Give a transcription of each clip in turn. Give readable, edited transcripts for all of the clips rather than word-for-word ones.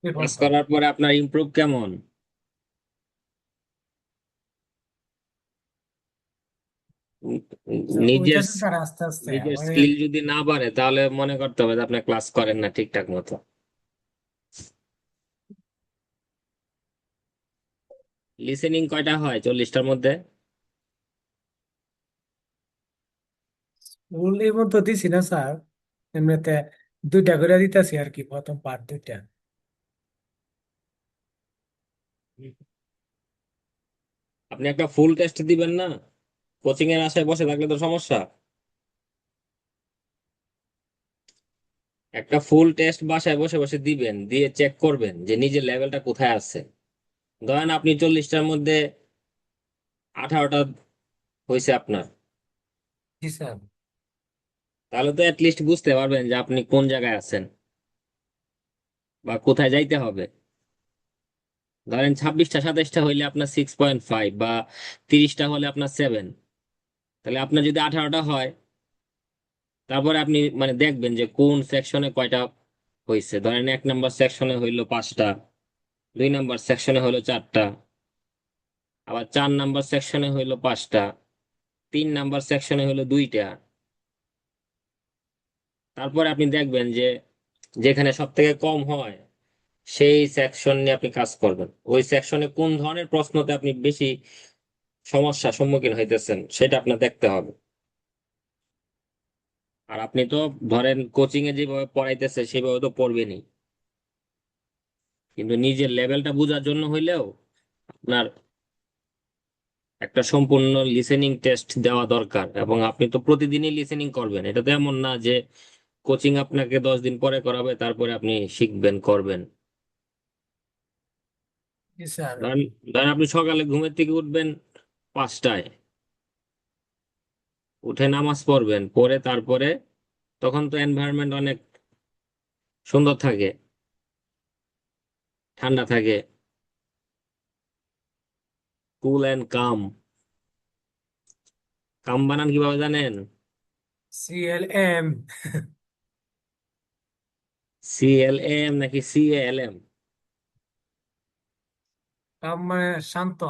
Class করার পরে আপনার ইমপ্রুভ কেমন? উম, নিজের ওইটাছে স্যার আস্তে আস্তে নিজের মানে স্কিল যদি না বাড়ে তাহলে মনে করতে হবে যে আপনি ক্লাস করেন না ঠিকঠাক মতো। লিসেনিং কয়টা হয় 40টার মধ্যে? রুলের মতো দিছি না স্যার, এমনিতে দুইটা করে দিতেছি আর কি, প্রথম পার্ট দুইটা। আপনি একটা ফুল টেস্ট দিবেন না? কোচিং এর আশায় বসে থাকলে তো সমস্যা। একটা ফুল টেস্ট বাসায় বসে বসে দিবেন, দিয়ে চেক করবেন যে নিজের লেভেলটা কোথায় আছে। ধরেন আপনি 40টার মধ্যে 18টা হয়েছে আপনার, জি স্যার। তাহলে তো লিস্ট বুঝতে পারবেন যে আপনি কোন জায়গায় আছেন বা কোথায় যাইতে হবে। ধরেন 26টা 27টা হইলে আপনার 6.5, বা 30টা হলে আপনার 7। তাহলে আপনার যদি 18টা হয়, তারপরে আপনি মানে দেখবেন যে কোন সেকশনে কয়টা হয়েছে। ধরেন 1 নম্বর সেকশনে হইলো 5টা, 2 নম্বর সেকশনে হইলো 4টা, আবার 4 নম্বর সেকশনে হইলো 5টা, 3 নম্বর সেকশনে হইলো 2টা। তারপরে আপনি দেখবেন যে যেখানে সব থেকে কম হয় সেই সেকশন নিয়ে আপনি কাজ করবেন। ওই সেকশনে কোন ধরনের প্রশ্নতে আপনি বেশি সমস্যার সম্মুখীন হইতেছেন সেটা আপনার দেখতে হবে। আর আপনি তো ধরেন কোচিং এ যেভাবে পড়াইতেছে সেভাবে তো পড়বেনই, কিন্তু নিজের লেভেলটা বোঝার জন্য হইলেও আপনার একটা সম্পূর্ণ লিসেনিং টেস্ট দেওয়া দরকার। এবং আপনি তো প্রতিদিনই লিসেনিং করবেন, এটা তো এমন না যে কোচিং আপনাকে 10 দিন পরে করাবে তারপরে আপনি শিখবেন করবেন। জি স্যার। ধরেন ধরেন আপনি সকালে ঘুমের থেকে উঠবেন 5টায়, উঠে নামাজ পড়বেন, পড়ে তারপরে তখন তো এনভায়রনমেন্ট অনেক সুন্দর থাকে, ঠান্ডা থাকে, কুল অ্যান্ড কাম। কাম বানান কিভাবে জানেন? CLM। CLM নাকি CALM? কাম মানে শান্ত।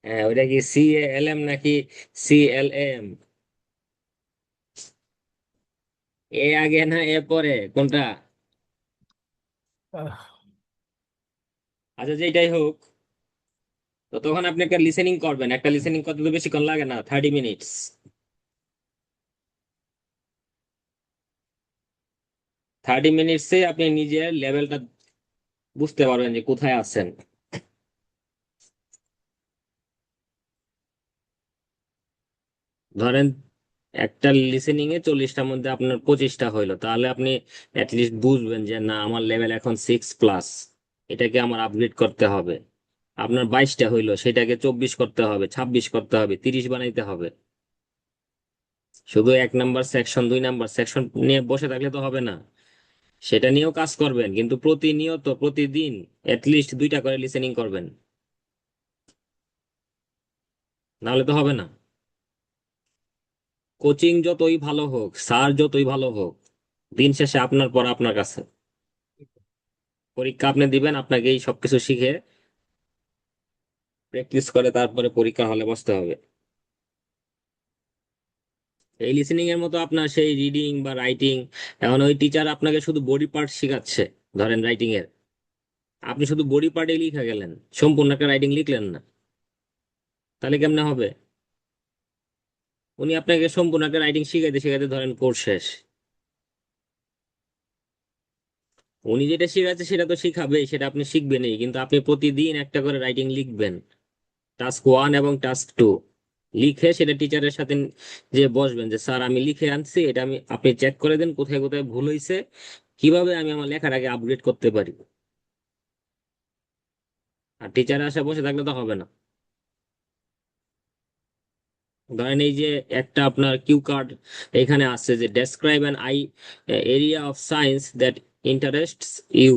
হ্যাঁ, ওইটা কি CALM নাকি CLM? এ আগে না এ পরে কোনটা? আহ, আচ্ছা, যেটাই হোক, তো তখন আপনি একটা লিসেনিং করবেন। একটা লিসেনিং করতে তো বেশিক্ষণ লাগে না, 30 মিনিটস। 30 মিনিটসে আপনি নিজের লেভেলটা বুঝতে পারবেন যে কোথায় আছেন। ধরেন একটা লিসেনিং এ 40টার মধ্যে আপনার 25টা হইলো, তাহলে আপনি লিস্ট বুঝবেন যে না, আমার লেভেল এখন 6+, এটাকে আমার আপগ্রেড করতে হবে। আপনার 22টা হইলো, সেটাকে 24 করতে হবে, 26 করতে হবে, 30 বানাইতে হবে। শুধু 1 নম্বর সেকশন 2 নম্বর সেকশন নিয়ে বসে থাকলে তো হবে না, সেটা নিয়েও কাজ করবেন, কিন্তু প্রতিনিয়ত প্রতিদিন লিস্ট 2টা করে লিসেনিং করবেন, নাহলে তো হবে না। কোচিং যতই ভালো হোক, স্যার যতই ভালো হোক, দিন শেষে আপনার পর আপনার কাছে। পরীক্ষা আপনি দিবেন, আপনাকে এই সবকিছু শিখে প্র্যাকটিস করে তারপরে পরীক্ষা হলে বসতে হবে। এই লিসেনিং এর মতো আপনার সেই রিডিং বা রাইটিং, এখন ওই টিচার আপনাকে শুধু বডি পার্ট শেখাচ্ছে, ধরেন রাইটিং এর, আপনি শুধু বডি পার্টে লিখে গেলেন, সম্পূর্ণ একটা রাইটিং লিখলেন না, তাহলে কেমনে হবে? উনি আপনাকে সম্পূর্ণ একটা রাইটিং শিখাইতে শিখাইতে ধরেন কোর্স শেষ। উনি যেটা শিখাচ্ছে সেটা তো শিখাবেই, সেটা আপনি শিখবেনই, কিন্তু আপনি প্রতিদিন একটা করে রাইটিং লিখবেন, টাস্ক 1 এবং টাস্ক 2 লিখে সেটা টিচারের সাথে যে বসবেন যে স্যার আমি লিখে আনছি, এটা আমি, আপনি চেক করে দেন কোথায় কোথায় ভুল হয়েছে, কিভাবে আমি আমার লেখাটাকে আপগ্রেড করতে পারি। আর টিচারের আশা বসে থাকলে তো হবে না। ধরেন এই যে একটা আপনার কিউ কার্ড এখানে আছে যে describe an area of science that interests you,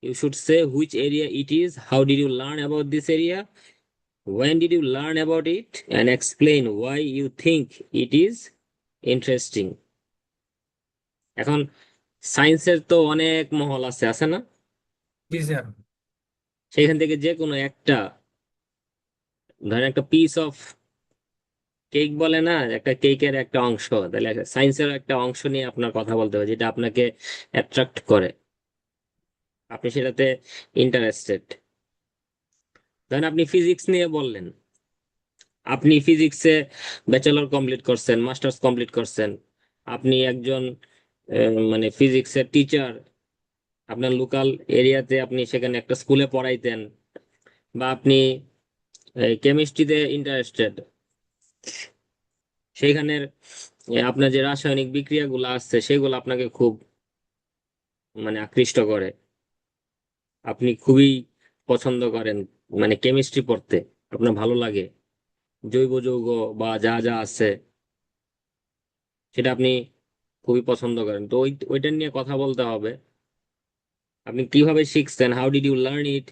you should say which area it is, how did you learn about this area, when did you learn about it, and explain why you think it is interesting. এখন সায়েন্সের তো অনেক মহল আছে, আছে না? জি sir. সেখান থেকে যে কোনো একটা, ধরেন একটা পিস অফ কেক বলে না, একটা কেকের একটা অংশ, তাহলে সায়েন্সের একটা অংশ নিয়ে আপনার কথা বলতে হবে যেটা আপনাকে অ্যাট্রাক্ট করে, আপনি সেটাতে ইন্টারেস্টেড। ধরেন আপনি ফিজিক্স নিয়ে বললেন, আপনি ফিজিক্সে ব্যাচেলর কমপ্লিট করছেন, মাস্টার্স কমপ্লিট করছেন, আপনি একজন মানে ফিজিক্সের টিচার, আপনার লোকাল এরিয়াতে আপনি সেখানে একটা স্কুলে পড়াইতেন, বা আপনি কেমিস্ট্রিতে ইন্টারেস্টেড, সেইখানের আপনার যে রাসায়নিক বিক্রিয়াগুলো আছে সেগুলো আপনাকে খুব মানে আকৃষ্ট করে, আপনি খুবই পছন্দ করেন, মানে কেমিস্ট্রি পড়তে আপনার ভালো লাগে, জৈব যৌগ বা যা যা আছে সেটা আপনি খুবই পছন্দ করেন, তো ওইটা নিয়ে কথা বলতে হবে। আপনি কিভাবে শিখছেন, how did you learn it,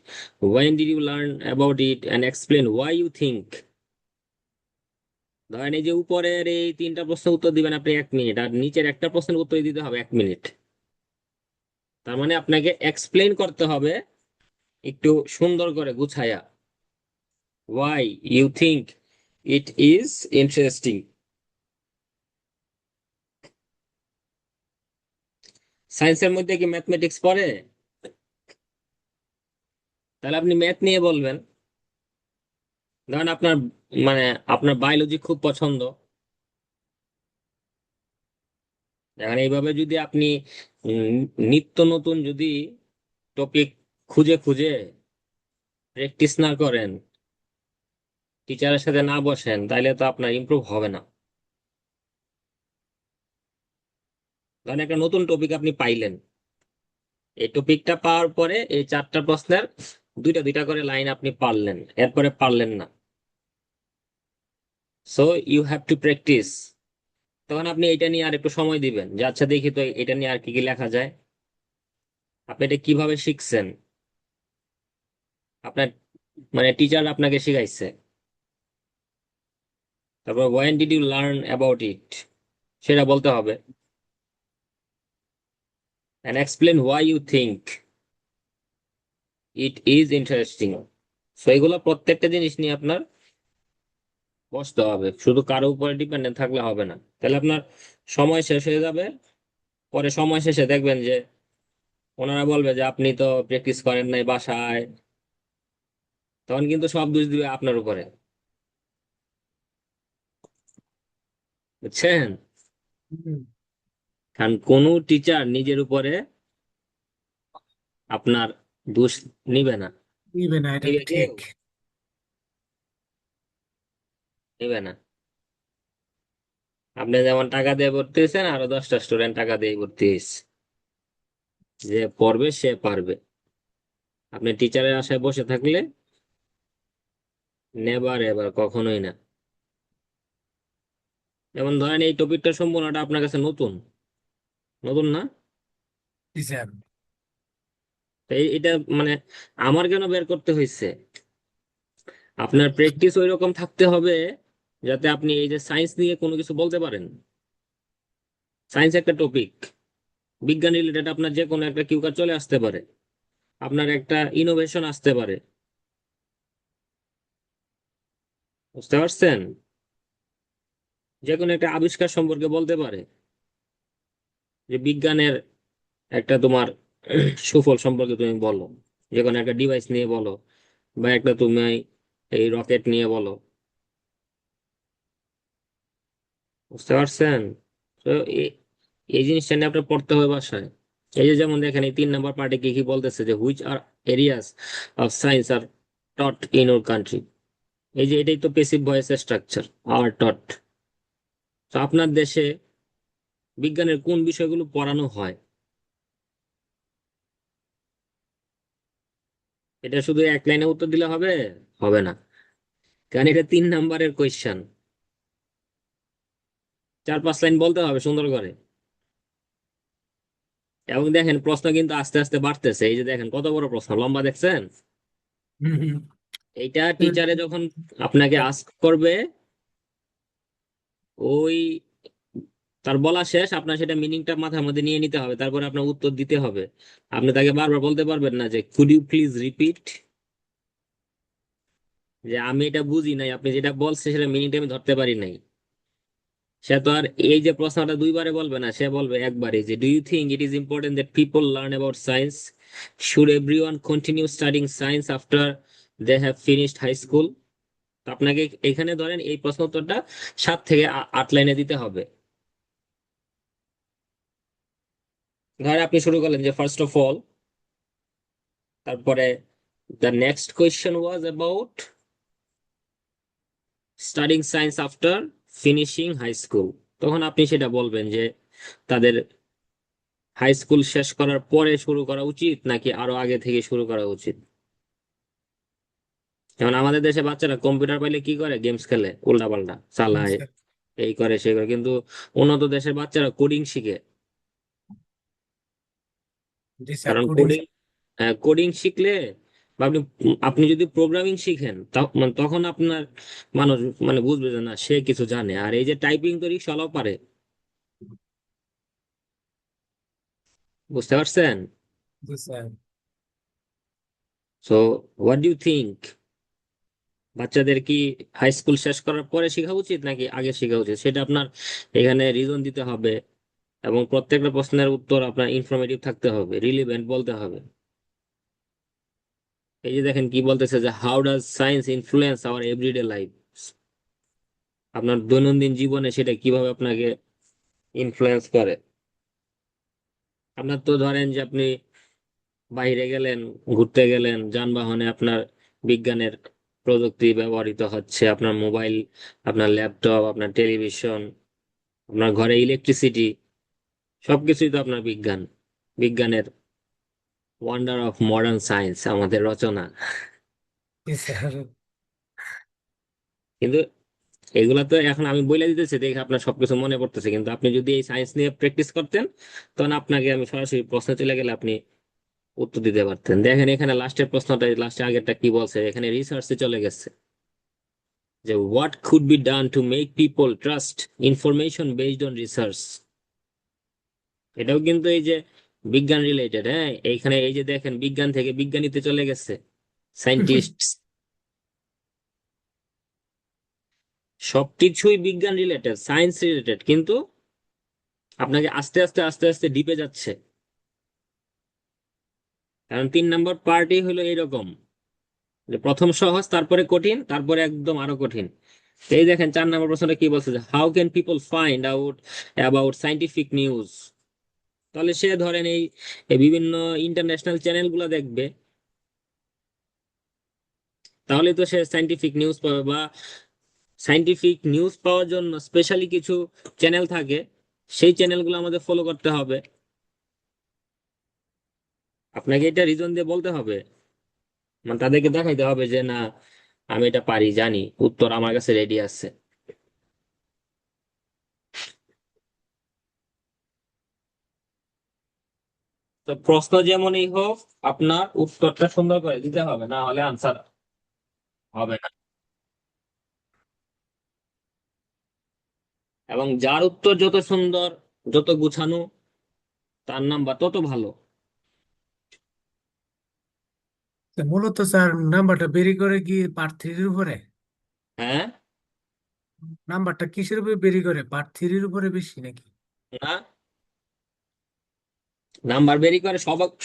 when did you learn about it, and explain why you think. ধরেন এই যে উপরের এই তিনটা প্রশ্নের উত্তর দিবেন আপনি 1 মিনিট, আর নিচের একটা প্রশ্নের উত্তর দিতে হবে 1 মিনিট। তার মানে আপনাকে এক্সপ্লেন করতে হবে একটু সুন্দর করে গুছায়া, why you think it is interesting. সায়েন্সের মধ্যে কি ম্যাথমেটিক্স পড়ে? তাহলে আপনি ম্যাথ নিয়ে বলবেন। ধরেন আপনার মানে আপনার বায়োলজি খুব পছন্দ, এখন এইভাবে যদি আপনি উম, নিত্য নতুন যদি টপিক খুঁজে খুঁজে প্র্যাকটিস না করেন, টিচারের সাথে না বসেন, তাহলে তো আপনার ইমপ্রুভ হবে না। ধরেন একটা নতুন টপিক আপনি পাইলেন, এই টপিকটা পাওয়ার পরে এই 4টা প্রশ্নের দুইটা দুইটা করে লাইন আপনি পারলেন, এরপরে পারলেন না, so you have to practise. তখন আপনি এটা নিয়ে আর একটু সময় দিবেন যে আচ্ছা দেখি তো এটা নিয়ে আর কি কি লেখা যায়, আপনি এটা কিভাবে শিখছেন, আপনার মানে টিচার আপনাকে শিখাইছে, তারপর when did you learn about it সেটা বলতে হবে, and explain why you think it is interesting. So এগুলো প্রত্যেকটা জিনিস নিয়ে আপনার বসতে হবে, শুধু কারো উপরে ডিপেন্ডেন্ট থাকলে হবে না, তাহলে আপনার সময় শেষ হয়ে যাবে। পরে সময় শেষে দেখবেন যে ওনারা বলবে যে আপনি তো প্র্যাকটিস করেন নাই বাসায়, তখন কিন্তু সব দোষ দিবে আপনার উপরে, বুঝছেন? হুম, কারণ কোনো টিচার নিজের উপরে আপনার দোষ নিবে না। নিবে না, এটা নিবে তো কেউ? ঠিক। নিবে না। আপনি যেমন টাকা দিয়ে ভর্তি হয়েছেন, আরো 10টা স্টুডেন্ট টাকা দিয়ে ভর্তি হয়েছে, যে পড়বে সে পারবে। আপনি টিচারের আশায় বসে থাকলে নেবার এবার কখনোই না। যেমন ধরেন এই টপিকটা সম্পূর্ণটা আপনার কাছে নতুন, নতুন না? জি স্যার। তো এটা মানে আমার কেন বের করতে হয়েছে, আপনার প্র্যাকটিস ওই রকম থাকতে হবে যাতে আপনি এই যে সায়েন্স নিয়ে কোনো কিছু বলতে পারেন। সায়েন্স একটা টপিক, বিজ্ঞান রিলেটেড আপনার যে কোনো একটা কিউকার চলে আসতে পারে, আপনার একটা ইনোভেশন আসতে পারে, বুঝতে পারছেন? যে কোনো একটা আবিষ্কার সম্পর্কে বলতে পারে, যে বিজ্ঞানের একটা তোমার সুফল সম্পর্কে তুমি বলো, যে কোনো একটা ডিভাইস নিয়ে বলো, বা একটা তুমি এই রকেট নিয়ে বলো, বুঝতে পারছেন? তো এই এই জিনিসটা নিয়ে আপনার পড়তে হবে বাসায়। এই যে যেমন দেখেন এই 3 নম্বর পার্টে কি কি বলতেছে, যে which are areas of science are taught in our country. এই যে এটাই তো passive voice structure, are taught. তো আপনার দেশে বিজ্ঞানের কোন বিষয়গুলো পড়ানো হয়, এটা শুধু এক লাইনে উত্তর দিলে হবে? হবে না, কারণ এটা 3 নম্বরের কোয়েশ্চেন, 4-5 লাইন বলতে হবে সুন্দর করে। এবং দেখেন প্রশ্ন কিন্তু আস্তে আস্তে বাড়তেছে, এই যে দেখেন কত বড় প্রশ্ন, লম্বা, দেখছেন? হুম, হুম। এইটা টিচারে যখন আপনাকে আস্ক করবে, ওই তার বলা শেষ, আপনার সেটা মিনিংটা মাথার মধ্যে নিয়ে নিতে হবে, তারপরে আপনার উত্তর দিতে হবে। আপনি তাকে বারবার বলতে পারবেন না যে কুড ইউ প্লিজ রিপিট, যে আমি এটা বুঝি নাই, আপনি যেটা বলছেন সেটা মিনিংটা আমি ধরতে পারি নাই। সে তো আর এই যে প্রশ্নটা দুইবারে বলবে না, সে বলবে একবারে যে do you think it is important that people learn about science, should everyone continue studying science after they have finished high school. আপনাকে এখানে ধরেন এই প্রশ্ন উত্তরটা 7 থেকে 8 লাইনে দিতে হবে। ধরেন আপনি শুরু করলেন যে ফার্স্ট অফ অল, তারপরে the next question was about studying science after finishing high school. তখন আপনি সেটা বলবেন যে তাদের হাই স্কুল শেষ করার পরে শুরু করা উচিত নাকি আরো আগে থেকে শুরু করা উচিত। যেমন আমাদের দেশে বাচ্চারা কম্পিউটার পাইলে কি করে, গেমস খেলে, উল্টা পাল্টা চালায়, এই করে সেই করে, কিন্তু উন্নত দেশের বাচ্চারা কোডিং শিখে। জি স্যার, কারণ কোডিং। কোডিং, কোডিং শিখলে বা আপনি আপনি যদি প্রোগ্রামিং শিখেন তখন আপনার মানুষ মানে বুঝবে যে না সে কিছু জানে। আর এই যে টাইপিং তো রিক্সাওয়ালাও পারে, বুঝতে পারছেন? জি sir. So what do you think, বাচ্চাদের কি হাই স্কুল শেষ করার পরে শেখা উচিত নাকি আগে শেখা উচিত, সেটা আপনার এখানে রিজন দিতে হবে। এবং প্রত্যেকটা প্রশ্নের উত্তর আপনার ইনফরমেটিভ থাকতে হবে, রিলিভেন্ট বলতে হবে। এই যে দেখেন কি বলতেছে যে how does science influence our everyday life, আপনার দৈনন্দিন জীবনে সেটা কিভাবে আপনাকে ইনফ্লুয়েন্স করে। আপনার তো ধরেন যে আপনি বাইরে গেলেন, ঘুরতে গেলেন, যানবাহনে আপনার বিজ্ঞানের প্রযুক্তি ব্যবহৃত হচ্ছে, আপনার মোবাইল, আপনার ল্যাপটপ, আপনার টেলিভিশন, আপনার ঘরে ইলেকট্রিসিটি, সবকিছুই তো আপনার বিজ্ঞান, বিজ্ঞানের ওয়ান্ডার অফ মডার্ন সায়েন্স, আমাদের রচনা। জি স্যার। কিন্তু এগুলা তো এখন আমি বলে দিতেছি দেখে আপনার সবকিছু মনে পড়তেছে, কিন্তু আপনি যদি এই সায়েন্স নিয়ে প্র্যাকটিস করতেন তখন আপনাকে আমি সরাসরি প্রশ্ন চলে গেলে আপনি উত্তর দিতে পারতেন। দেখেন এখানে লাস্টের প্রশ্নটা, লাস্টে আগেরটা কি বলছে, এখানে রিসার্চে চলে গেছে যে what could be done to make people trust information based on research. এটাও কিন্তু এই যে বিজ্ঞান রিলেটেড। হ্যাঁ, এইখানে এই যে দেখেন বিজ্ঞান থেকে বিজ্ঞানীতে চলে গেছে, সায়েন্টিস্ট, সবকিছুই বিজ্ঞান রিলেটেড, সায়েন্স রিলেটেড, কিন্তু আপনাকে আস্তে আস্তে আস্তে আস্তে ডিপে যাচ্ছে। কারণ 3 নম্বর পার্টি হলো এরকম যে প্রথম সহজ, তারপরে কঠিন, তারপরে একদম আরো কঠিন। তো এই দেখেন 4 নম্বর প্রশ্নটা কি বলছে যে how can people find out about scientific news. তাহলে সে ধরেন এই এই বিভিন্ন ইন্টারন্যাশনাল চ্যানেল গুলা দেখবে, তাহলে তো সে সাইন্টিফিক নিউজ পাবে। বা সাইন্টিফিক নিউজ পাওয়ার জন্য স্পেশালি কিছু চ্যানেল থাকে, সেই চ্যানেলগুলো আমাদের ফলো করতে হবে। আপনাকে এটা রিজন দিয়ে বলতে হবে, মানে তাদেরকে দেখাইতে হবে যে না আমি এটা পারি, জানি, উত্তর আমার কাছে রেডি আছে। তো প্রশ্ন যেমনই হোক, আপনার উত্তরটা সুন্দর করে দিতে হবে, না হলে আনসার হবে না। এবং যার উত্তর যত সুন্দর, যত গুছানো, তার নাম্বার তত ভালো। তো মূলত স্যার নাম্বারটা বেরি করে কি পার্ট থ্রির উপরে? হ্যাঁ, নাম্বারটা কিসের উপরে বেরি করে, পার্ট থ্রির উপরে বেশি নাকি? না, নাম্বার ভেরি করে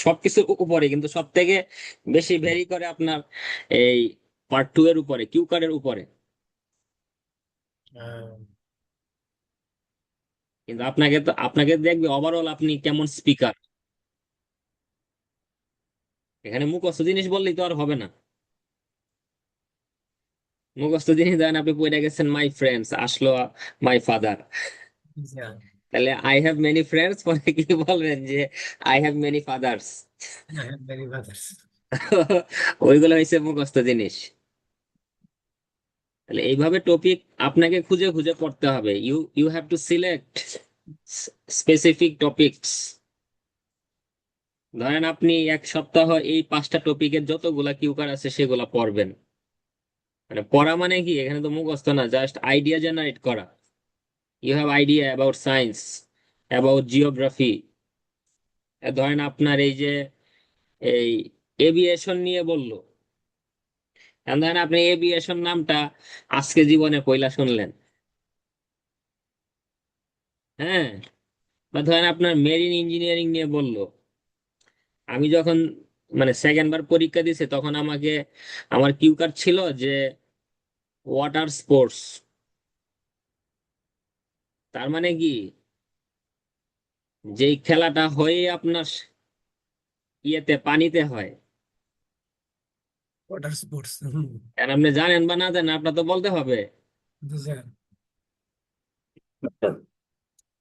সবকিছুর উপরে, কিন্তু সব থেকে বেশি ভেরি করে আপনার এই পার্ট 2 এর উপরে, কিউ কার্ডের উপরে। আহ, কিন্তু আপনাকে দেখবে ওভারঅল আপনি কেমন স্পিকার। এখানে মুখস্থ জিনিস বললেই তো আর হবে না। মুখস্থ জিনিস দেন, আপনি পড়ে গেছেন মাই ফ্রেন্ডস, আসলো মাই ফাদার, আচ্ছা। তাহলে আই হ্যাভ মেনি ফ্রেন্ডস, পরে কি বলবেন যে আই হ্যাভ মেনি ফাদার্স। হ্যাঁ, very brothers। ওইগুলো হয়েছে মুখস্থ জিনিস। তাহলে এইভাবে টপিক আপনাকে খুঁজে খুঁজে পড়তে হবে। You you have to select specific topics. ধরেন আপনি 1 সপ্তাহ এই 5টা টপিকের যতগুলা কিউকার আছে সেগুলা পড়বেন। মানে পড়া মানে কি, এখানে তো মুখস্থ না, জাস্ট আইডিয়া জেনারেট করা। You have idea about science, about geography. ধরেন আপনার এই যে এই এভিয়েশন নিয়ে বললো, এখন ধরেন আপনি এভিয়েশন নামটা আজকে জীবনে পয়লা শুনলেন। হ্যাঁ, বা ধরেন আপনার মেরিন ইঞ্জিনিয়ারিং নিয়ে বললো, আমি যখন মানে সেকেন্ড বার পরীক্ষা দিছে তখন আমাকে আমার কিউ কার্ড ছিল যে ওয়াটার স্পোর্টস। তার মানে কি, যেই খেলাটা হয়ে আপনার ইয়েতে পানিতে হয়, ওয়াটার স্পোর্টস। আর আপনি জানেন বা না জানেন আপনার তো বলতে হবে। বুঝছেন?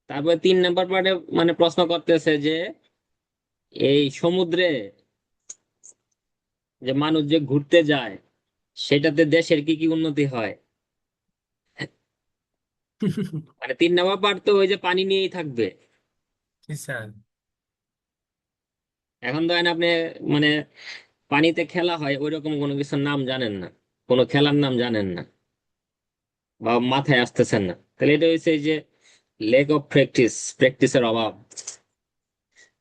তারপরে 3 নাম্বার পার্টে মানে প্রশ্ন করতেছে যে এই সমুদ্রে যে মানুষ যে ঘুরতে যায় সেটাতে দেশের কি কি উন্নতি হয়। মানে 3 নাম্বার পার্ট তো ওই যে পানি নিয়েই থাকবে। জি স্যার। এখন ধরেন আপনি মানে পানিতে খেলা হয় ওইরকম কোনো কিছুর নাম জানেন না, কোনো খেলার নাম জানেন না বা মাথায় আসতেছেন না, তাহলে এটা হচ্ছে এই যে লেক অফ প্র্যাকটিস, প্র্যাকটিসের অভাব।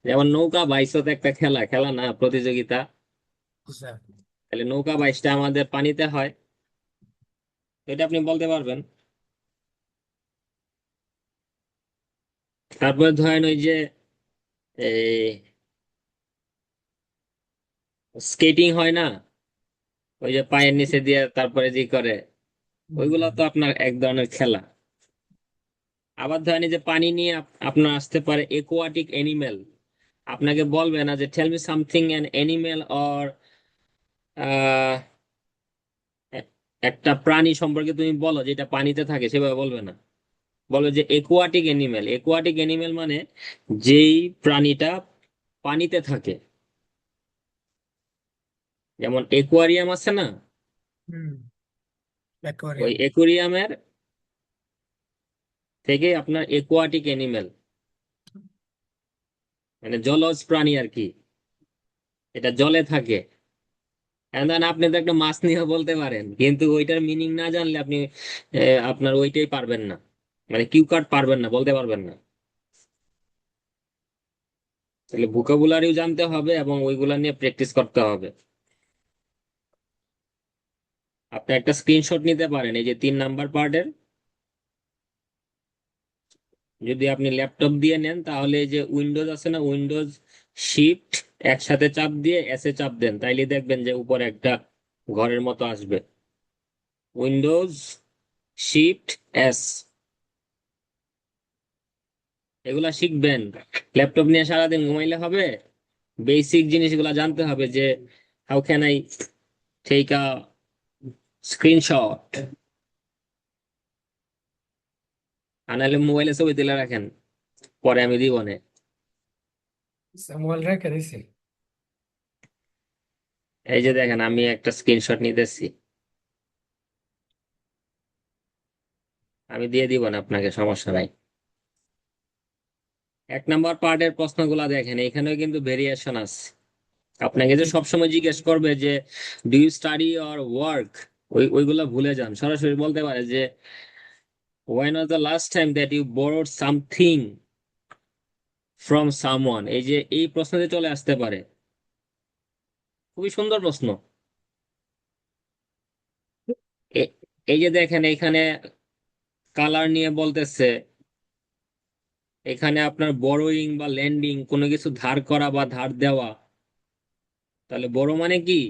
যেমন নৌকা বাইচও তো একটা খেলা, খেলা না প্রতিযোগিতা। জি স্যার। তাহলে নৌকা বাইচটা আমাদের পানিতে হয়, তো এটা আপনি বলতে পারবেন। তারপরে ধরেন ওই যে এই স্কেটিং হয় না, ওই যে পায়ের নিচে দিয়ে তারপরে যে করে, ওইগুলো তো আপনার এক ধরনের খেলা। আবার ধরেন এই যে পানি নিয়ে আপনার আসতে পারে একুয়াটিক অ্যানিমেল। আপনাকে বলবে না যে tell me something an animal or একটা প্রাণী সম্পর্কে তুমি বলো যেটা পানিতে থাকে, সেভাবে বলবে না। বলবে যে একুয়াটিক অ্যানিমেল। একুয়াটিক অ্যানিমেল মানে যেই প্রাণীটা পানিতে থাকে। যেমন একুয়ারিয়াম আছে না, হুম। ওই অ্যাকোয়ারিয়াম। একুয়ারিয়ামের থেকে আপনার একুয়াটিক অ্যানিমেল মানে জলজ প্রাণী আর কি, এটা জলে থাকে। And then আপনি তো একটা মাছ নিয়ে বলতে পারেন, কিন্তু ওইটার মিনিং না জানলে আপনি আপনার ওইটাই পারবেন না, মানে কিউ কার্ড পারবেন না, বলতে পারবেন না। তাহলে ভোকাবুলারিও জানতে হবে এবং ওইগুলা নিয়ে প্র্যাকটিস করতে হবে। আপনি একটা স্ক্রিনশট নিতে পারেন এই যে 3 নাম্বার পার্টের। যদি আপনি ল্যাপটপ দিয়ে নেন তাহলে এই যে উইন্ডোজ আছে না, উইন্ডোজ শিফট একসাথে চাপ দিয়ে এসে চাপ দেন, তাইলে দেখবেন যে উপরে একটা ঘরের মতো আসবে, উইন্ডোজ শিফট এস। এগুলা শিখবেন। ল্যাপটপ নিয়ে সারাদিন ঘুমাইলে হবে? বেসিক জিনিসগুলা জানতে হবে যে how can I take a screenshot, আনালে মোবাইলে ছবি তুলে রাখেন, পরে আমি দিব নে। মোবাইল রেখে দিছি। এই যে দেখেন আমি একটা স্ক্রিনশট নিতেছি, আমি দিয়ে দিব না আপনাকে, সমস্যা নাই। 1 নাম্বার পার্টের প্রশ্নগুলা দেখেন, এখানেও কিন্তু ভেরিয়েশন আছে। আপনাকে যে সবসময় জিজ্ঞেস করবে যে do you study or work, ওইগুলা ভুলে যান, সরাসরি বলতে পারে যে when was the last time that you borrowed something from someone। এই যে এই প্রশ্নতে চলে আসতে পারে, খুবই সুন্দর প্রশ্ন। এ- এই যে দেখেন এখানে কালার নিয়ে বলতেছে, এখানে আপনার বড়োইং বা ল্যান্ডিং কোনো কিছু ধার করা বা ধার দেওয়া। তাহলে বড় মানে কি,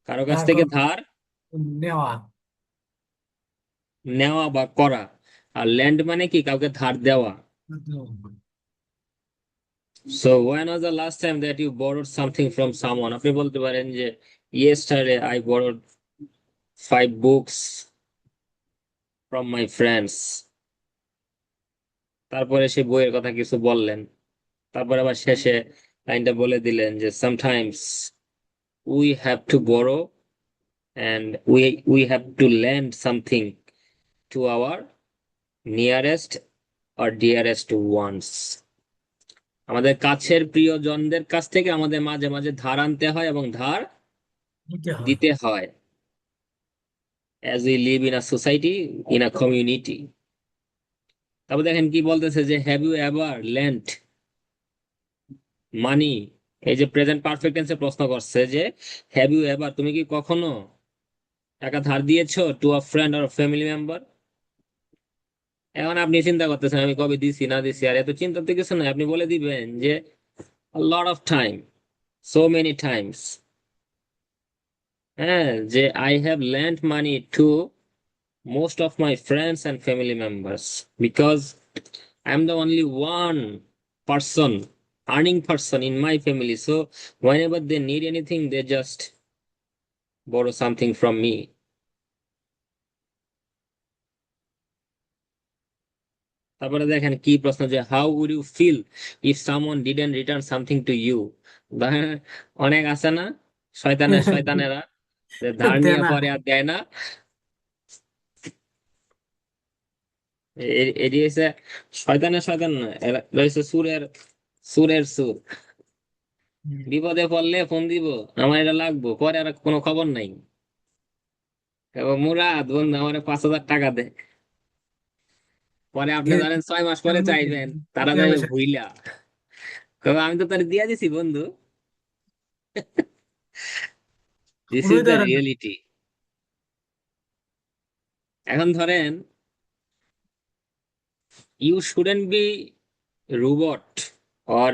কারো কাছ ধার থেকে করা, ধার নেওয়া। নেওয়া বা করা। আর ল্যান্ড মানে কি, কাউকে ধার দেওয়া। So when was the last time that you borrowed something from someone, আপনি বলতে পারেন যে yesterday I borrowed 5 books from my friends। তারপরে সে বইয়ের কথা কিছু বললেন, তারপর আবার শেষে লাইনটা বলে দিলেন যে sometimes we have to borrow and we have to lend something to our nearest or dearest ones। আমাদের কাছের প্রিয়জনদের কাছ থেকে আমাদের মাঝে মাঝে ধার আনতে হয় এবং ধার নিতে হয়। দিতে হয়, as we live in a society, in a community। তারপর দেখেন কি বলতেছে যে হ্যাভ ইউ এভার লেন্ট মানি। এই যে প্রেজেন্ট পারফেক্ট টেন্সে প্রশ্ন করছে যে হ্যাভ ইউ এভার, তুমি কি কখনো টাকা ধার দিয়েছো to a friend or family member. এখন আপনি চিন্তা করতেছেন আমি কবে দিছি না দিছি, আর এত চিন্তা তো কিছু নাই, আপনি বলে দিবেন যে lot of time, so many Times. হ্যাঁ, যে I have lent money to most of my friends and family members because I'm the only one person, earning person in my family. So whenever they need anything, they just borrow something from me. তারপরে দেখেন কি প্রশ্ন যে how would you feel if someone didn't return something to you. অনেক আছে না শয়তানেরা, যে ধার নিয়ে দেনা। পরে আর দেয় না। এটি হচ্ছে শয়তান না, এরা হচ্ছে সুরের সুর। হুম। বিপদে পড়লে ফোন দিব, আমার এটা লাগবো, পরে আর কোনো খবর নাই। এবার মুরাদ বন্ধু আমার 5,000 টাকা দে, পরে আপনি দিয়ে ধরেন 6 মাস পরে কেমনে দিবি? চাইবেন, তারা টাকা যাবে পয়সা ভুইলা। আমি তো তার দিয়া দিছি বন্ধু। দিস ইজ কোনোই দ্য ধরে না। রিয়েলিটি। এখন ধরেন you shouldn't be robot, or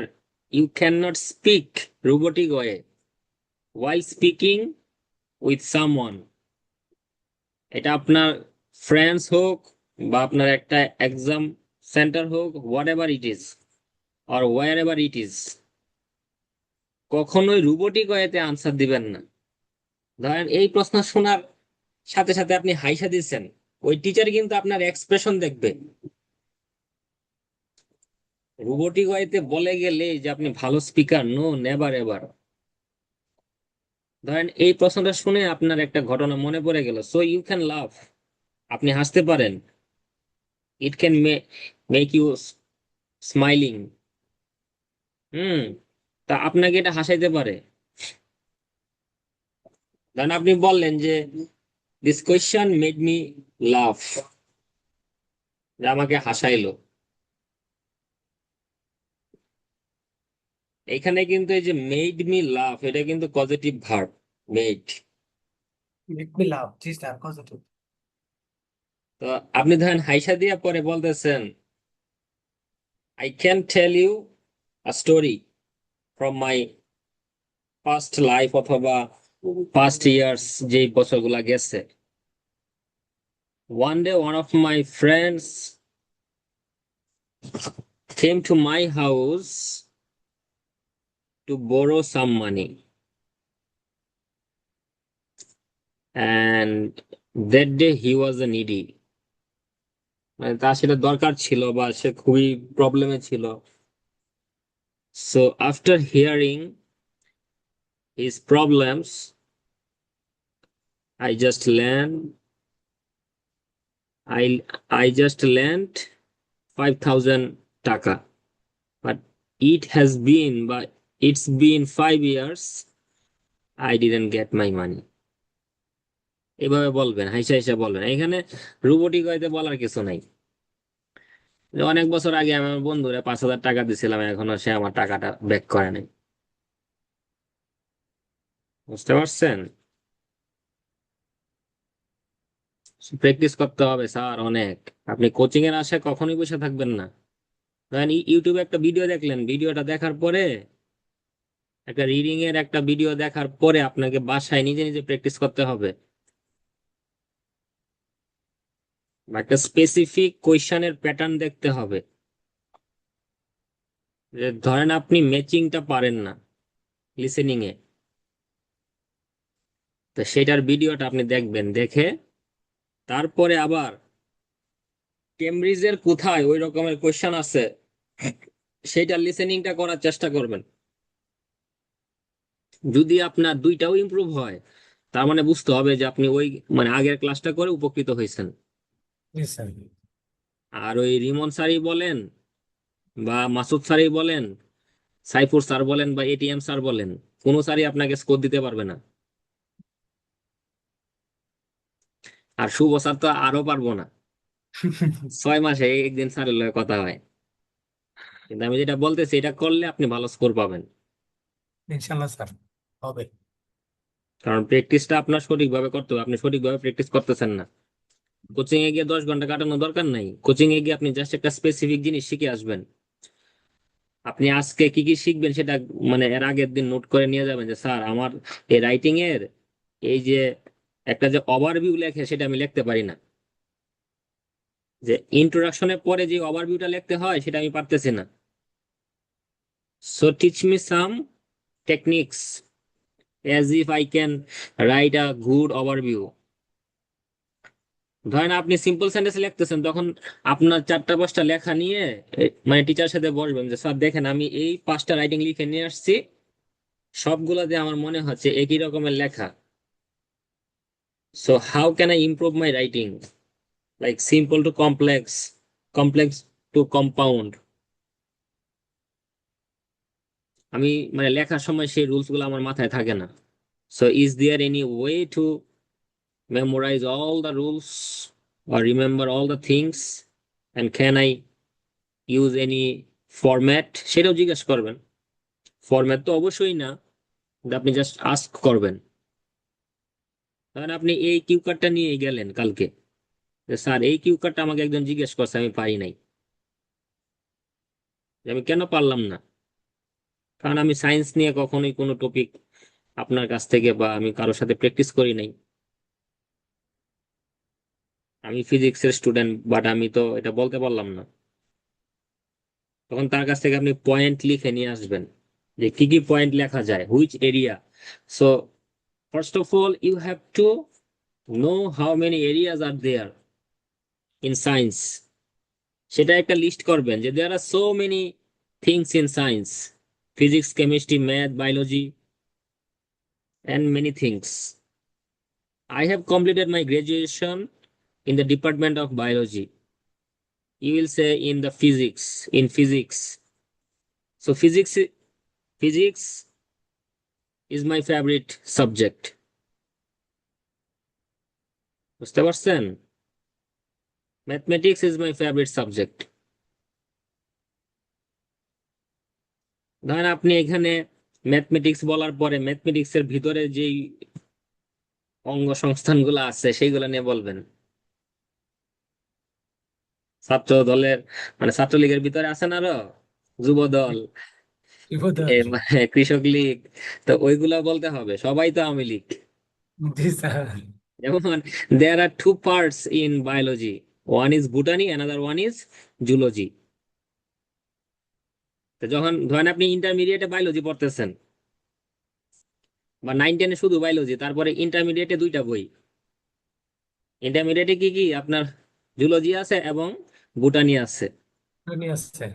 you can not speak robotic way while speaking with someone. এটা আপনার ফ্রেন্ডস হোক বা আপনার একটা এক্সাম সেন্টার হোক, whatever it is or wherever it is, কখনোই রোবোটিক ওয়েতে আনসার দিবেন না। ধরেন এই প্রশ্ন শোনার সাথে সাথে আপনি হাইসা দিচ্ছেন, ওই টিচার কিন্তু আপনার এক্সপ্রেশন দেখবে। রোবোটিক ওয়েতে বলে গেলে যে আপনি ভালো স্পিকার, নো, নেভার এভার। ধরেন এই প্রশ্নটা শুনে আপনার একটা ঘটনা মনে পড়ে গেল, সো ইউ ক্যান লাভ, আপনি হাসতে পারেন। It can make you smiling. হুম, তা আপনাকে এটা হাসাইতে পারে। ধরেন আপনি বললেন যে this question made me love, যে আমাকে হাসাইলো। এখানে কিন্তু এই যে মেড মি লাভ, এটা কিন্তু positive verb, made. Make me love, জি স্যার, পজিটিভ। তো আপনি ধরেন হাইসা দিয়ে পরে বলতেছেন I can tell you a story from my past life, অথবা পাস্ট ইয়ার্স, যেই বছরগুলা গেছে। One day one of my friends came to my house to borrow some money, and that day he was a needy, মানে তার সেটা দরকার ছিল বা সে খুবই প্রবলেমে ছিল। So after hearing his problems, I just lent I I just lent 5,000 টাকা, but it's been 5 years I didn't get my money. এভাবে বলবেন, হাইসা হাইসা বলবেন। এখানে রোবোটিক হইতে বলার কিছু নাই। যে অনেক বছর আগে আমি আমার বন্ধুরে 5,000 টাকা দিছিলাম, এখনো সে আমার টাকাটা ব্যাক করে নাই। বুঝতে পারছেন? প্র্যাকটিস করতে হবে স্যার অনেক। আপনি কোচিং এর আশায় কখনোই বসে থাকবেন না। ধরেন ইউটিউবে একটা ভিডিও দেখলেন, ভিডিওটা দেখার পরে, একটা রিডিং এর একটা ভিডিও দেখার পরে আপনাকে বাসায় নিজে নিজে প্র্যাকটিস করতে হবে, বা একটা স্পেসিফিক কোয়েশ্চেনের প্যাটার্ন দেখতে হবে। যে ধরেন আপনি ম্যাচিংটা পারেন না লিসেনিং এ, তো সেটার ভিডিওটা আপনি দেখবেন, দেখে তারপরে আবার কেমব্রিজের কোথায় ওই রকমের কোয়েশ্চেন আছে সেইটা লিসেনিংটা করার চেষ্টা করবেন। যদি আপনার দুইটাও ইমপ্রুভ হয়, তার মানে বুঝতে হবে যে আপনি ওই মানে আগের ক্লাসটা করে উপকৃত হয়েছেন। জি স্যার। আর ওই রিমন স্যারই বলেন বা মাসুদ স্যারই বলেন, সাইফুর স্যার বলেন বা এটিএম স্যার বলেন, কোনো স্যারই আপনাকে স্কোর দিতে পারবে না। আর শুভ স্যার তো আরো পারবো না। 6 মাসে একদিন স্যারের লগে কথা হয়, কিন্তু আমি যেটা বলতেছি এটা করলে আপনি ভালো স্কোর পাবেন। ইনশাল্লাহ স্যার হবে। কারণ প্র্যাকটিসটা আপনার সঠিকভাবে করতে হবে, আপনি সঠিকভাবে প্র্যাকটিস করতেছেন না। কোচিং এ গিয়ে 10 ঘন্টা কাটানোর দরকার নাই, কোচিং এ গিয়ে আপনি জাস্ট একটা স্পেসিফিক জিনিস শিখে আসবেন। আপনি আজকে কি কি শিখবেন সেটা মানে এর আগের দিন নোট করে নিয়ে যাবেন, যে স্যার আমার এই রাইটিং এর এই যে একটা যে ওভারভিউ লেখে সেটা আমি লিখতে পারি না, যে ইন্ট্রোডাকশনের পরে যে ওভারভিউটা লিখতে হয় সেটা আমি পারতেছি না। So teach me some techniques as if I can write a good overview. ধরেন আপনি সিম্পল সেন্টেন্স লিখতেছেন, তখন আপনার 4টা 5টা লেখা নিয়ে মানে টিচার সাথে বসবেন যে স্যার দেখেন আমি এই 5টা রাইটিং লিখে নিয়ে আসছি, সবগুলা দিয়ে আমার মনে হচ্ছে একই রকমের লেখা। So how can I improve my writing, like simple to complex, complex to compound. আমি মানে লেখার সময় সেই রুলস গুলো আমার মাথায় থাকে না। So is there any way to memorise all the rules or remember all the things, and can I use any format, সেটাও জিজ্ঞেস করবেন। ফরম্যাট তো অবশ্যই না, কিন্তু আপনি জাস্ট আস্ক করবেন। ধরেন আপনি এই কিউ কার্ডটা নিয়ে গেলেন কালকে, যে স্যার এই কিউ কার্ডটা আমাকে একজন জিজ্ঞেস করছে আমি পারি নাই, যে আমি কেন পারলাম না, কারণ আমি সায়েন্স নিয়ে কখনোই কোনো টপিক আপনার কাছ থেকে বা আমি কারোর সাথে প্র্যাকটিস করি নাই। আমি ফিজিক্সের স্টুডেন্ট, বাট আমি তো এটা বলতে পারলাম না। তখন তার কাছ থেকে আপনি পয়েন্ট লিখে নিয়ে আসবেন, যে কি কি পয়েন্ট লেখা যায়, which area. So first of all you have to know how many areas are there in science. সেটা একটা লিস্ট করবেন, যে there are so many things in science, physics, chemistry, math, biology, and many things. I have completed my graduation in the Department of Biology. You will say in the physics, in physics. So physics is my favorite subject. বুঝতে পারছেন? Mathematics is my favorite subject. ধরেন আপনি এখানে mathematics বলার পরে mathematics এর ভিতরে যেই অঙ্গ সংস্থানগুলো আছে সেইগুলো নিয়ে বলবেন। ছাত্র দলের মানে ছাত্রলীগের ভিতরে আছেন আরো যুব দল, কি বোধ মানে কৃষক লীগ, তো ওইগুলা বলতে হবে, সবাই তো আওয়ামী লীগ। জি স্যার। যেমন there are two parts in biology, one is botany, another one is zoology. তো যখন ধরেন আপনি ইন্টারমিডিয়েটে বায়োলজি পড়তেছেন বা 9-10-এ শুধু বায়োলজি, তারপরে ইন্টারমিডিয়েটে 2টা বই। ইন্টারমিডিয়েটে কি কি আপনার জুলজি আছে এবং বুটানি আছে, উনি আসছে।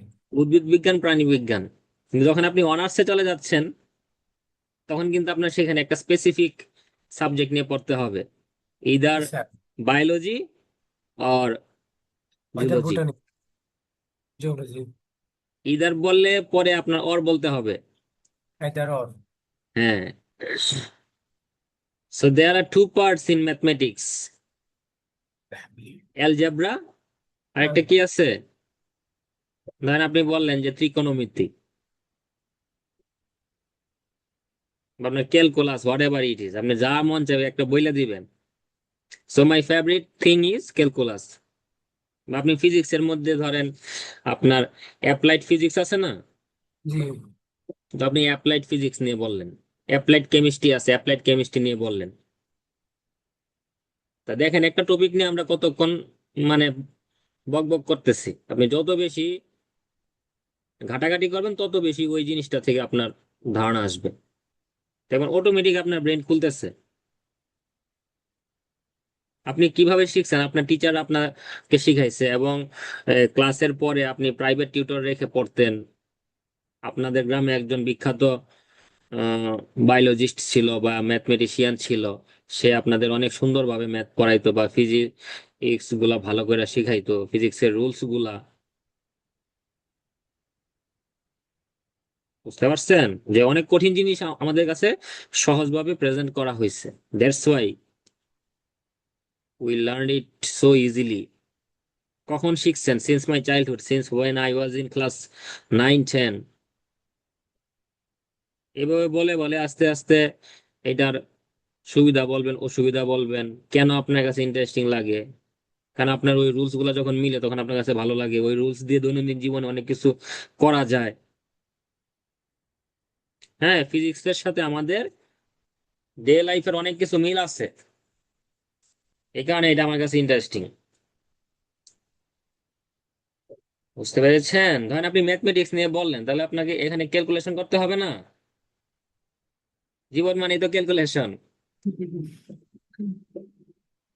উদ্ভিদ বিজ্ঞান, প্রাণী বিজ্ঞান। কিন্তু যখন আপনি অনার্সে চলে যাচ্ছেন তখন কিন্তু আপনার সেখানে একটা স্পেসিফিক সাবজেক্ট নিয়ে পড়তে হবে, জি ইদার স্যার। বায়োলজি অর ওইটার জুলজি। Botany geology. ইদার বললে পরে আপনার অর বলতে হবে। এটার অর। হ্যাঁ। So there are two parts in mathematics, algebra, আরেকটা কি আছে, ধরেন আপনি বললেন যে ত্রিকোণমিতি বা আপনার calculus, what ever it is, আপনি যা মন চাইবে একটা বইলে দিবেন। So my favourite thing is calculus. বা আপনি ফিজিক্স এর মধ্যে ধরেন আপনার অ্যাপ্লাইড ফিজিক্স আছে না, জি তো আপনি অ্যাপ্লাইড ফিজিক্স নিয়ে বললেন। অ্যাপ্লাইড কেমিস্ট্রি আছে, অ্যাপ্লাইড কেমিস্ট্রি নিয়ে বললেন। তা দেখেন একটা টপিক নিয়ে আমরা কতক্ষণ মানে বক বক করতেছি। আপনি যত বেশি ঘাটাঘাটি করবেন তত বেশি ওই জিনিসটা থেকে আপনার ধারণা আসবে, দেখবেন অটোমেটিক আপনার ব্রেন খুলতেছে। আপনি কিভাবে শিখছেন, আপনার টিচার আপনাকে শিখাইছে, এবং ক্লাসের পরে আপনি প্রাইভেট টিউটর রেখে পড়তেন। আপনাদের গ্রামে একজন বিখ্যাত বায়োলজিস্ট ছিল বা ম্যাথমেটিশিয়ান ছিল, সে আপনাদের অনেক সুন্দরভাবে ম্যাথ পড়াইতো বা ফিজিক্স গুলা ভালো করে শিখাইতো, ফিজিক্সের রুলস গুলা। বুঝতে পারছেন যে অনেক কঠিন জিনিস আমাদের কাছে সহজভাবে প্রেজেন্ট করা হয়েছে। That's why we learn it so easily. কখন শিখছেন? Since my childhood, since when I was in class 9-10। এভাবে বলে বলে আস্তে আস্তে এটার সুবিধা বলবেন, অসুবিধা বলবেন, কেন আপনার কাছে ইন্টারেস্টিং লাগে। কারণ আপনার ওই রুলস গুলো যখন মিলে তখন আপনার কাছে ভালো লাগে, ওই রুলস দিয়ে দৈনন্দিন জীবনে অনেক কিছু করা যায়। হ্যাঁ, ফিজিক্সের সাথে আমাদের ডে লাইফের অনেক কিছু মিল আছে, এই কারণে এটা আমার কাছে ইন্টারেস্টিং। বুঝতে পেরেছেন? ধরেন আপনি ম্যাথমেটিক্স নিয়ে বললেন, তাহলে আপনাকে এখানে ক্যালকুলেশন করতে হবে না? জীবন মানে তো ক্যালকুলেশন,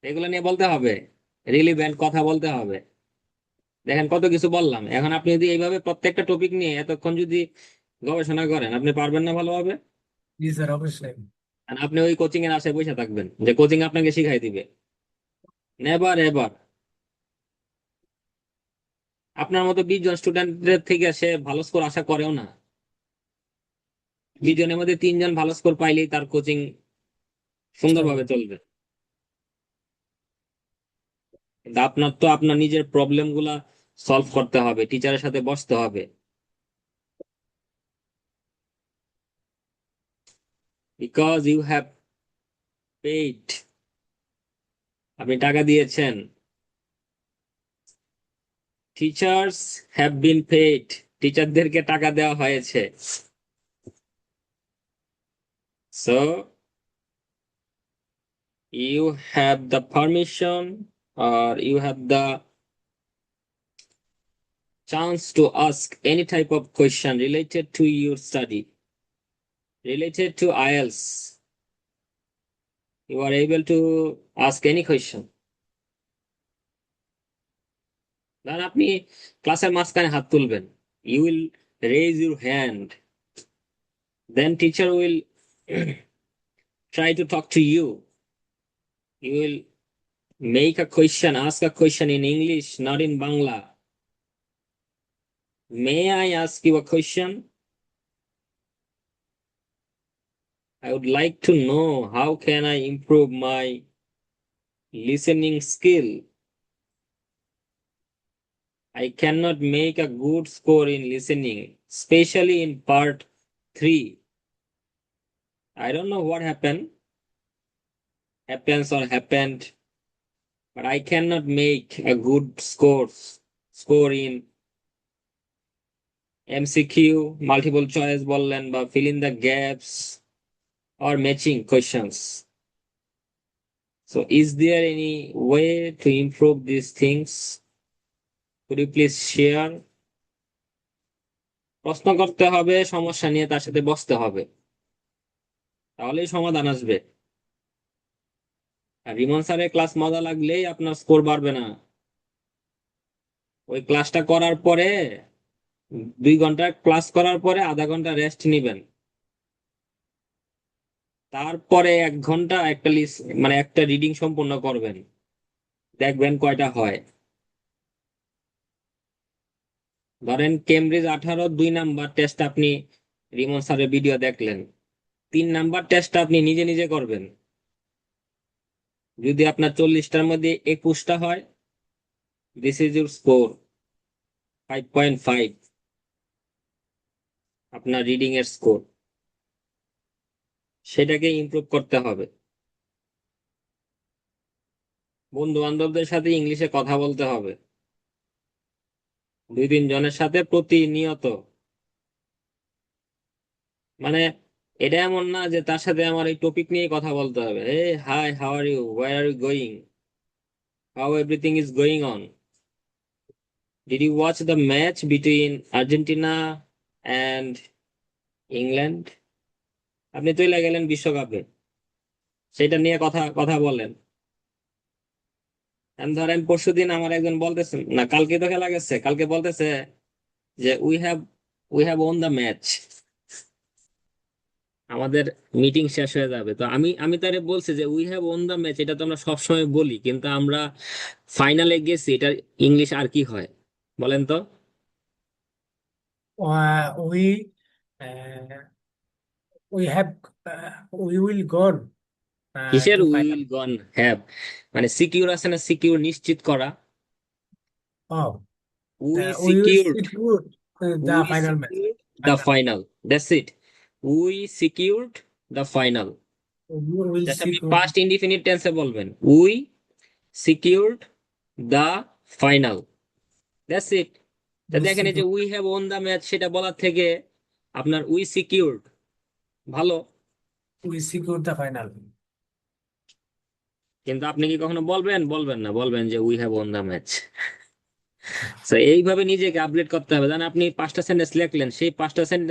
এগুলো নিয়ে বলতে হবে, রিলিভেন্ট কথা বলতে হবে। দেখেন কত কিছু বললাম। এখন আপনি যদি এইভাবে প্রত্যেকটা টপিক নিয়ে এতক্ষণ যদি গবেষণা করেন, আপনি পারবেন না ভালোভাবে। জি স্যার, অবশ্যই। আর আপনি ওই কোচিং এর আশায় বসে থাকবেন যে কোচিং আপনাকে শিখাই দিবে। Never ever. আপনার মতো 20 জন স্টুডেন্টের থেকে সে ভালো স্কোর আশা করেও না। 20 জনের মধ্যে 3 জন ভালো স্কোর পাইলেই তার কোচিং সুন্দরভাবে চলবে। চলবে। কিন্তু আপনার তো আপনার নিজের প্রবলেম গুলা সলভ করতে হবে, টিচারের সাথে বসতে হবে। বিকজ ইউ হ্যাভ পেইড, আপনি টাকা দিয়েছেন। টিচার্স হ্যাভ বিন পেইড, টিচারদেরকে টাকা দেওয়া হয়েছে। So you have the permission, or you have the chance to ask any type of question related to your study, related to IELTS. You are able to ask any question. ধরেন আপনি ক্লাসের মাঝখানে হাত তুলবেন, you will raise your hand, then teacher will try to talk to you. You will make a question, ask a question in English, not in Bangla. May I ask you a question? I would like to know how can I improve my listening skill. I cannot make a good score in listening, especially in part 3. I don't know what happens or happened, but I cannot make a good score in MCQ, multiple choice বললেন বা fill in the gaps or matching questions. So is there any way to improve these things? Could you please share? প্রশ্ন করতে হবে, সমস্যা নিয়ে তার সাথে বসতে হবে, তাহলেই সমাধান আসবে। আর রিমন স্যারের ক্লাস মজা লাগলেই আপনার স্কোর বাড়বে না। ওই ক্লাসটা করার পরে 2 ঘন্টা ক্লাস করার পরে আধা ঘন্টা রেস্ট নিবেন, তারপরে 1 ঘন্টা একটা লিস্ট মানে একটা রিডিং সম্পূর্ণ করবেন, দেখবেন কয়টা হয়। ধরেন কেমব্রিজ 18 2 নাম্বার টেস্ট আপনি রিমন স্যারের ভিডিও দেখলেন, 3 নাম্বার টেস্ট আপনি নিজে নিজে করবেন। যদি আপনার 40টার মধ্যে 21টা হয়, দিস ইজ ইউর স্কোর 5.5, আপনার রিডিং এর স্কোর। সেটাকে ইমপ্রুভ করতে হবে। বন্ধু বান্ধবদের সাথে ইংলিশে কথা বলতে হবে, 2-3 জনের সাথে প্রতিনিয়ত। মানে এটা এমন না যে তার সাথে আমার এই টপিক নিয়ে কথা বলতে হবে, hey hi, how are you, where are you going, how everything is going on, did you watch the match between Argentina and England? আপনি চলে গেলেন বিশ্বকাপে, সেটা নিয়ে কথা কথা বলেন। আমি ধরেন পরশুদিন আমার একজন বলতেছে, না কালকে তো খেলা গেছে, কালকে বলতেছে যে we have won the match, আমাদের মিটিং শেষ হয়ে যাবে। তো আমি আমি তারে বলছি যে we have won the match, এটা তো আমরা সবসময় বলি, কিন্তু আমরা ফাইনালে গেছি, এটা ইংলিশ আর কি হয় বলেন তো? We we have we will gone কিসের to we final. Will gone have? মানে সিকিউর আছে না, সিকিউর নিশ্চিত করা। Oh, we we will secured secure the we final match. Secured the Final. Final, that's it. We secured the final. We will just আপনি secure. Past indefinite টেন্সে বলবেন, we secured the final, that's it. তা We দেখেন এই যে secure. We have won the match সেটা বলার থেকে আপনার উই সিকিউরড ভালো। We secure the final. কিন্তু আপনি কি কখনো বলবেন? বলবেন না, বলবেন যে we have won the match. তো এইভাবে নিজেকে আপডেট করতে হবে। জানেন, আপনি 5টা সেন্টেন্স লিখলেন, সেই 5টা সেন্টেন্স